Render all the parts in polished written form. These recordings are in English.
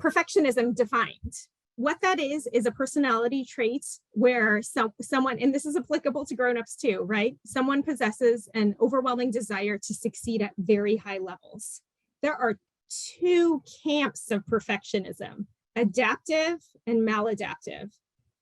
perfectionism defined. What that is a personality trait where someone, and this is applicable to grownups too, right? Someone possesses an overwhelming desire to succeed at very high levels. There are two camps of perfectionism, adaptive and maladaptive.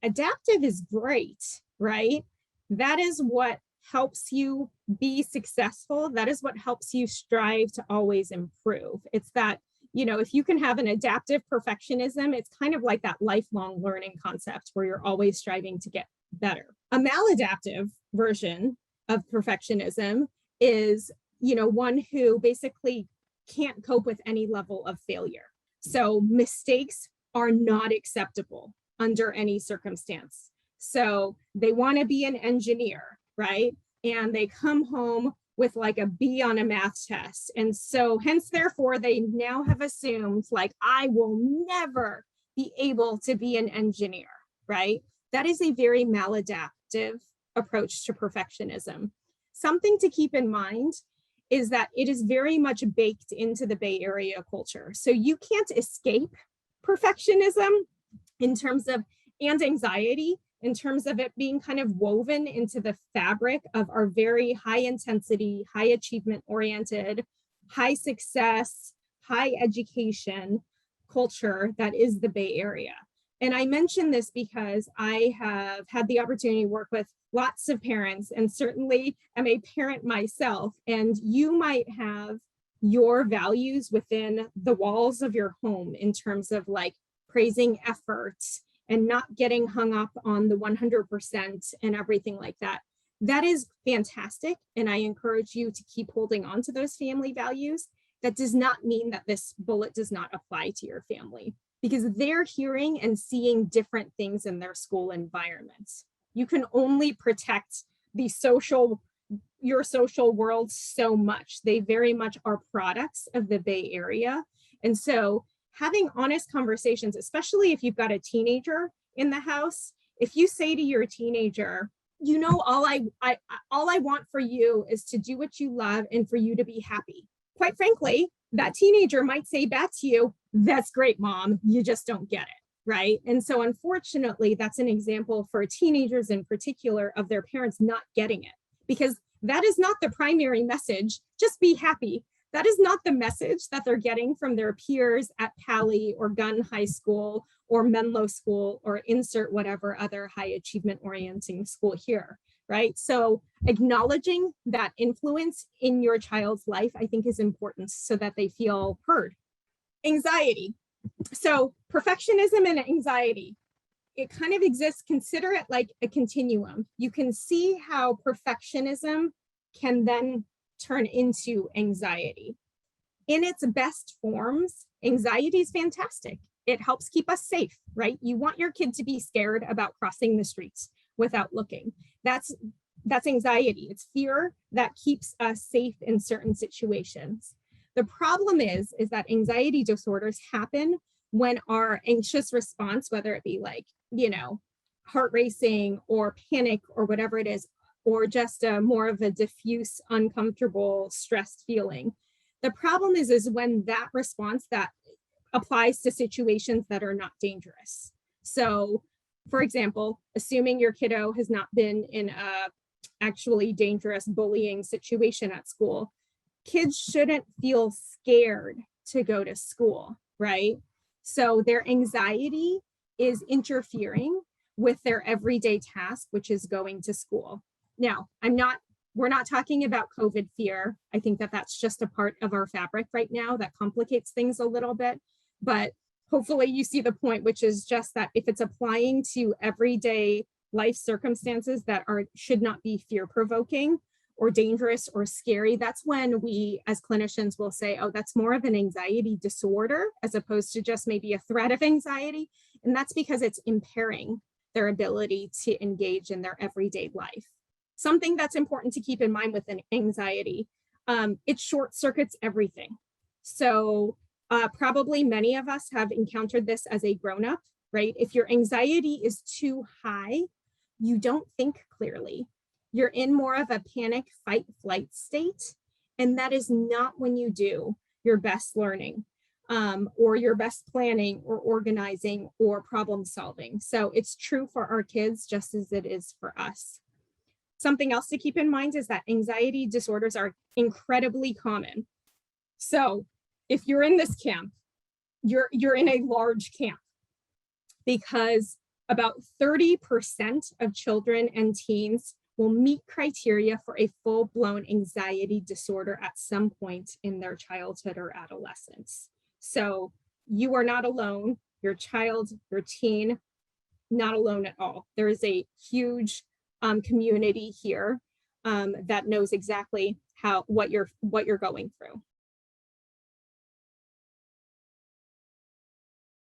Adaptive is great, right? That is what helps you be successful. That is what helps you strive to always improve. It's that, if you can have an adaptive perfectionism, it's kind of like that lifelong learning concept where you're always striving to get better. A maladaptive version of perfectionism is, one who basically can't cope with any level of failure. So mistakes are not acceptable under any circumstance. So they want to be an engineer, right? And they come home with like a B on a math test. And so hence, therefore, they now have assumed like, I will never be able to be an engineer, right? That is a very maladaptive approach to perfectionism. Something to keep in mind is that it is very much baked into the Bay Area culture. So you can't escape perfectionism in terms of, and anxiety, in terms of it being kind of woven into the fabric of our very high intensity, high achievement oriented, high success, high education culture that is the Bay Area. And I mention this because I have had the opportunity to work with lots of parents, and certainly am a parent myself. And you might have your values within the walls of your home in terms of like praising efforts and not getting hung up on the 100% and everything like that. That is fantastic. And I encourage you to keep holding on to those family values. That does not mean that this bullet does not apply to your family, because they're hearing and seeing different things in their school environments. You can only protect your social world so much. They very much are products of the Bay Area. And so having honest conversations, especially if you've got a teenager in the house, if you say to your teenager, all I want for you is to do what you love and for you to be happy. Quite frankly, that teenager might say back to you, that's great, mom, you just don't get it, right? And so unfortunately, that's an example for teenagers in particular of their parents not getting it, because that is not the primary message, just be happy. That is not the message that they're getting from their peers at Pali or Gunn High School or Menlo School or insert whatever other high achievement orienting school here, right? So acknowledging that influence in your child's life, I think, is important so that they feel heard. Anxiety. So perfectionism and anxiety, it kind of exists. Consider it like a continuum. You can see how perfectionism can then turn into anxiety. In its best forms, anxiety is fantastic. It helps keep us safe, right? You want your kid to be scared about crossing the streets without looking. That's anxiety. It's fear that keeps us safe in certain situations. The problem is that anxiety disorders happen when our anxious response, whether it be like, heart racing or panic or whatever it is, or just more of a diffuse, uncomfortable, stressed feeling. The problem is when that response that applies to situations that are not dangerous. So, for example, assuming your kiddo has not been in a actually dangerous bullying situation at school, kids shouldn't feel scared to go to school, right? So their anxiety is interfering with their everyday task, which is going to school. Now, we're not talking about COVID fear. I think that that's just a part of our fabric right now that complicates things a little bit, but hopefully you see the point, which is just that if it's applying to everyday life circumstances that should not be fear-provoking or dangerous or scary, that's when we as clinicians will say, oh, that's more of an anxiety disorder as opposed to just maybe a threat of anxiety. And that's because it's impairing their ability to engage in their everyday life. Something that's important to keep in mind with an anxiety, it short circuits everything. So probably many of us have encountered this as a grown-up, right? If your anxiety is too high, you don't think clearly. You're in more of a panic, fight, flight state. And that is not when you do your best learning. or your best planning or organizing or problem solving. So it's true for our kids just as it is for us. Something else to keep in mind is that anxiety disorders are incredibly common. So if you're in this camp, you're in a large camp, because about 30% of children and teens will meet criteria for a full-blown anxiety disorder at some point in their childhood or adolescence. So you are not alone, your child, your teen, not alone at all. There is a huge community here that knows exactly what you're going through.